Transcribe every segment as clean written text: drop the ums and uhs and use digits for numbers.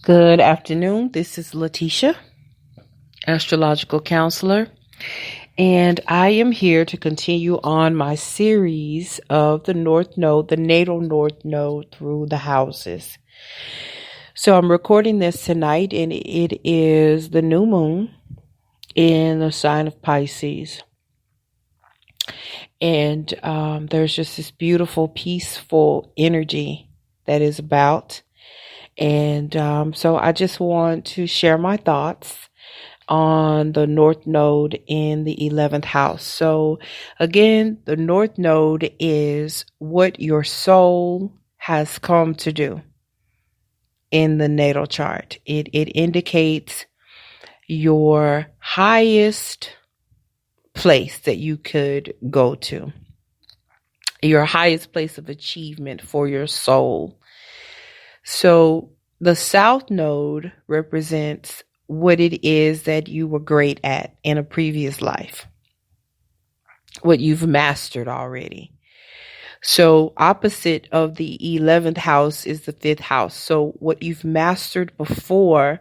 Good afternoon. This is Lateesha, astrological counselor, and I am here to continue on my series of the North Node, the natal North Node through the houses. So I'm recording this tonight, and it is the new moon in the sign of Pisces. And there's just this beautiful, peaceful energy that is about. And so I just want to share my thoughts on the North Node in the 11th house. So again, the North Node is what your soul has come to do in the natal chart. It indicates your highest place that you could go to, your highest place of achievement for your soul. So the South Node represents what it is that you were great at in a previous life, what you've mastered already. So opposite of the 11th house is the 5th house. So what you've mastered before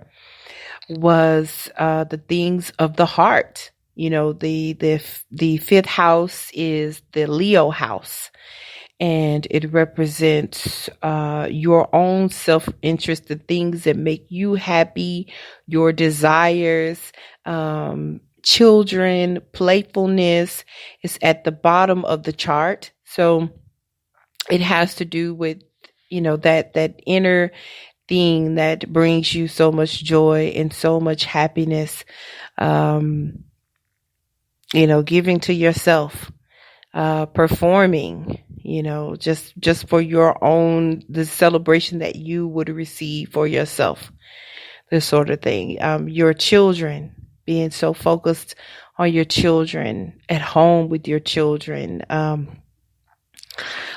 was the things of the heart. You know, the 5th house is the Leo house. And it represents your own self-interest, the things that make you happy, your desires, children, playfulness is at the bottom of the chart. So it has to do with, that inner thing that brings you so much joy and so much happiness, giving to yourself, performing, just for your own, the celebration that you would receive for yourself, this sort of thing. Your children, being so focused on your children, at home with your children.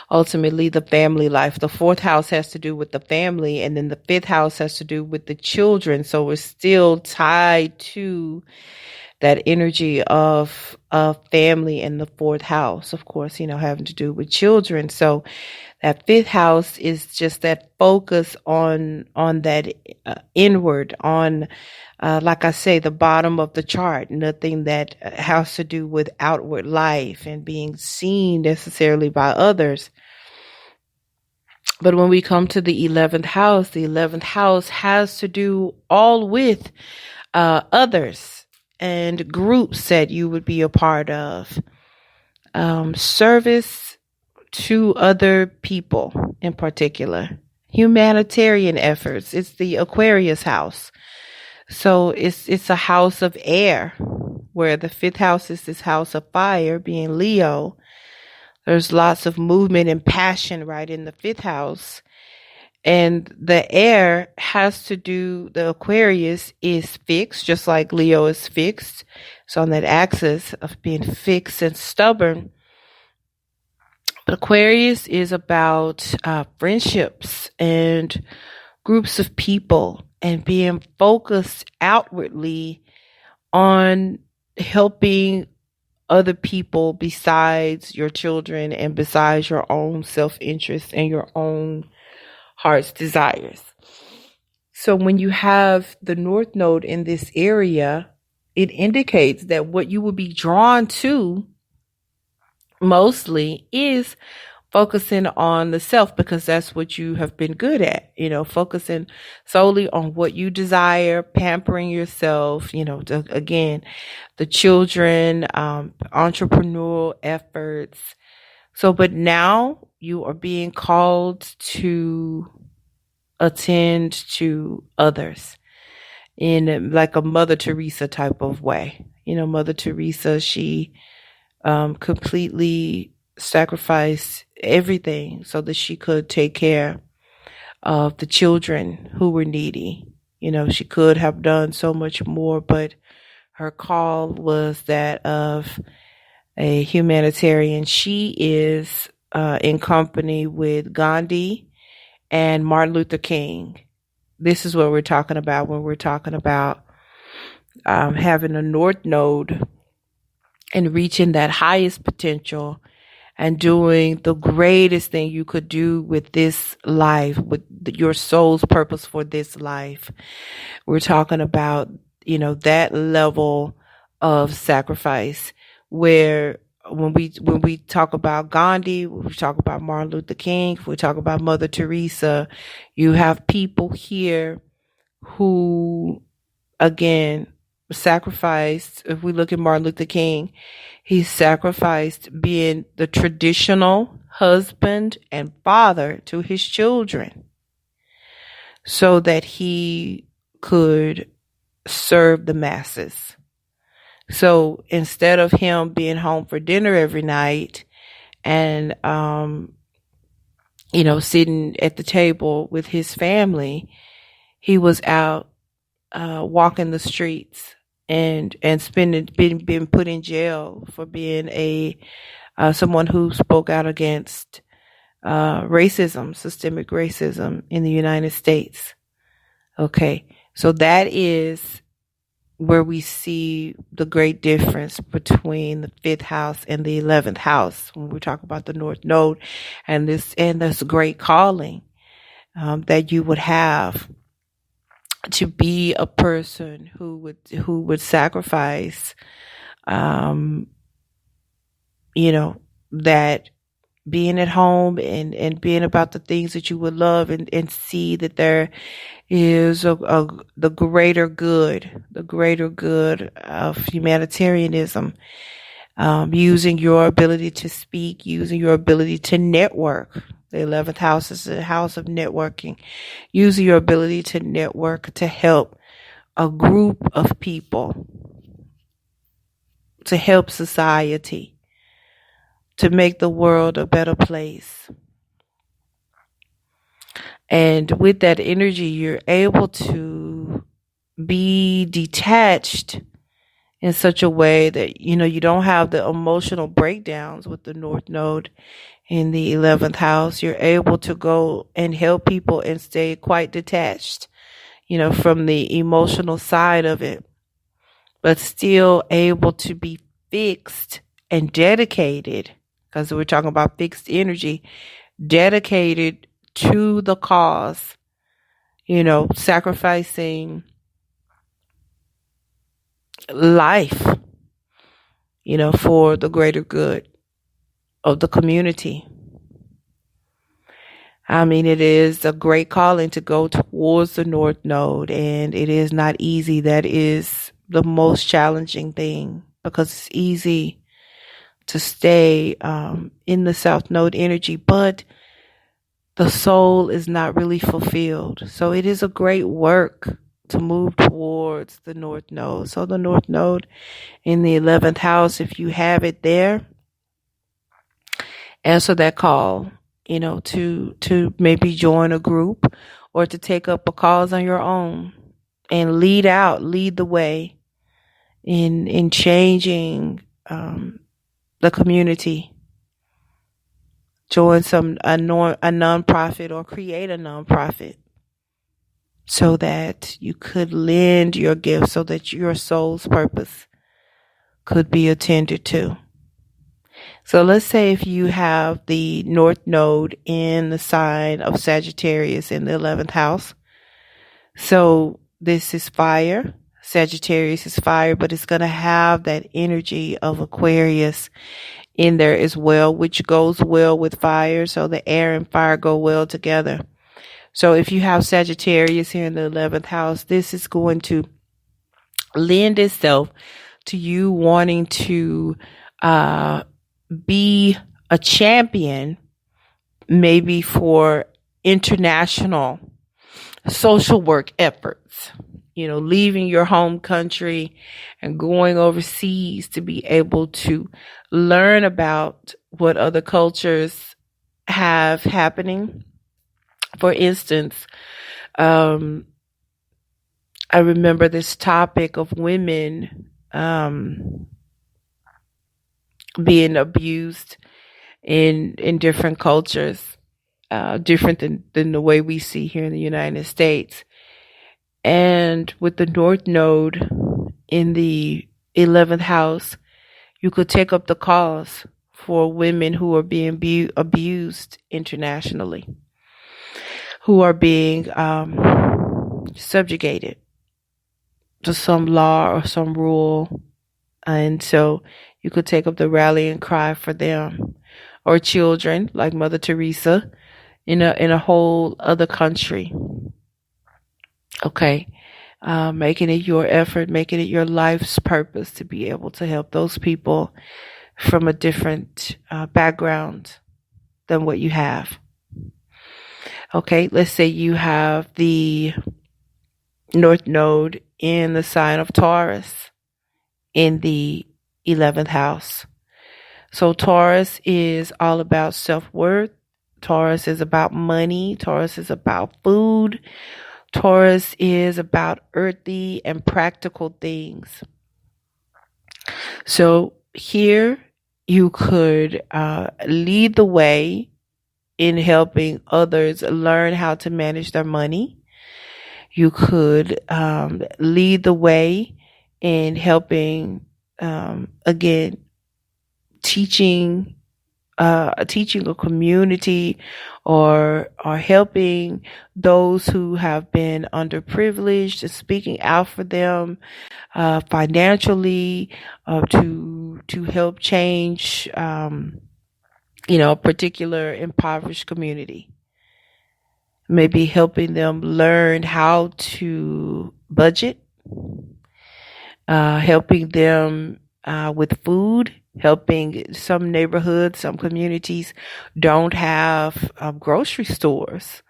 Ultimately, the family life. The 4th house has to do with the family, and then the 5th house has to do with the children. So we're still tied to that energy of family in the 4th house, of course, having to do with children. So that 5th house is just that focus on that inward, on, like I say, the bottom of the chart, nothing that has to do with outward life and being seen necessarily by others. But when we come to the 11th house has to do all with others and groups that you would be a part of, service to other people in particular, humanitarian efforts. It's the Aquarius house. So it's a house of air, where the 5th house is this house of fire, being Leo. There's lots of movement and passion right in the 5th house. And the air has to do, the Aquarius is fixed, just like Leo is fixed. It's on that axis of being fixed and stubborn. But Aquarius is about friendships and groups of people and being focused outwardly on helping other people besides your children and besides your own self-interest and your own heart's desires. So when you have the North Node in this area, it indicates that what you will be drawn to mostly is focusing on the self, because that's what you have been good at, focusing solely on what you desire, pampering yourself, again, the children, entrepreneurial efforts. So, but now you are being called to attend to others in like a Mother Teresa type of way. Mother Teresa, she completely sacrificed everything so that she could take care of the children who were needy. She could have done so much more, but her call was that of a humanitarian. She is in company with Gandhi and Martin Luther King. This is what we're talking about when we're talking about having a North Node and reaching that highest potential and doing the greatest thing you could do with this life, with your soul's purpose for this life. We're talking about, that level of sacrifice where when we talk about Gandhi, when we talk about Martin Luther King, if we talk about Mother Teresa, you have people here who, again, sacrificed. If we look at Martin Luther King, he sacrificed being the traditional husband and father to his children so that he could serve the masses. So instead of him being home for dinner every night and, sitting at the table with his family, he was out walking the streets and being put in jail for being someone who spoke out against racism, systemic racism in the United States. Okay, so that is where we see the great difference between the 5th house and the 11th house when we talk about the North Node and this great calling that you would have to be a person who would sacrifice, that being at home and being about the things that you would love and see that there is the greater good of humanitarianism, using your ability to speak, using your ability to network. The 11th house is a house of networking. Using your ability to network to help a group of people, to help society, to make the world a better place. And with that energy, you're able to be detached in such a way that, you don't have the emotional breakdowns with the North Node in the 11th house. You're able to go and help people and stay quite detached, from the emotional side of it, but still able to be fixed and dedicated, because we're talking about fixed energy, dedicated to the cause, sacrificing life, for the greater good of the community. I mean, it is a great calling to go towards the North Node, and it is not easy. That is the most challenging thing, because it's easy to stay in the South Node energy, but the soul is not really fulfilled. So it is a great work to move towards the North Node. So the North Node in the 11th house, if you have it there, answer that call, to maybe join a group or to take up a cause on your own and lead the way in changing the community. Join a nonprofit or create a nonprofit so that you could lend your gift, so that your soul's purpose could be attended to. So let's say if you have the North Node in the sign of Sagittarius in the 11th house. So this is fire. Sagittarius is fire, but it's going to have that energy of Aquarius in there as well, which goes well with fire. So the air and fire go well together. So if you have Sagittarius here in the 11th house, this is going to lend itself to you wanting to be a champion, maybe for international social work efforts, leaving your home country and going overseas to be able to learn about what other cultures have happening. For instance, I remember this topic of women being abused in different cultures, different than the way we see here in the United States. And with the North Node in the 11th house, you could take up the cause for women who are being abused internationally, who are being subjugated to some law or some rule. And so you could take up the rallying cry for them, or children like Mother Teresa in a whole other country. Okay. Making it your effort, making it your life's purpose to be able to help those people from a different background than what you have. Okay, let's say you have the North Node in the sign of Taurus in the 11th house. So Taurus is all about self-worth. Taurus is about money. Taurus is about food. Taurus is about earthy and practical things. So here you could lead the way in helping others learn how to manage their money. You could lead the way in helping, again, teaching a community, or helping those who have been underprivileged, and speaking out for them financially, to help change a particular impoverished community. Maybe helping them learn how to budget, helping them with food, helping some neighborhoods, some communities don't have grocery stores.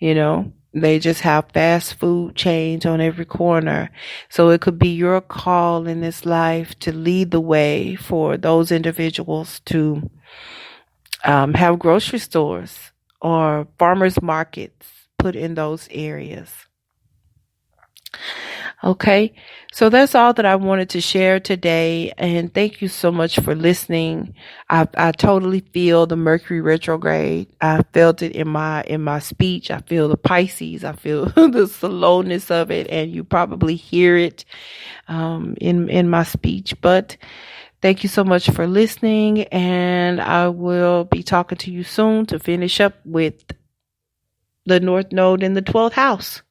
They just have fast food chains on every corner. So it could be your call in this life to lead the way for those individuals to have grocery stores or farmers markets put in those areas. Okay, so that's all that I wanted to share today, and thank you so much for listening. I totally feel the Mercury retrograde. I felt it in my speech. I feel the Pisces. I feel the slowness of it, and you probably hear it in my speech. But thank you so much for listening, and I will be talking to you soon to finish up with the North Node in the 12th house.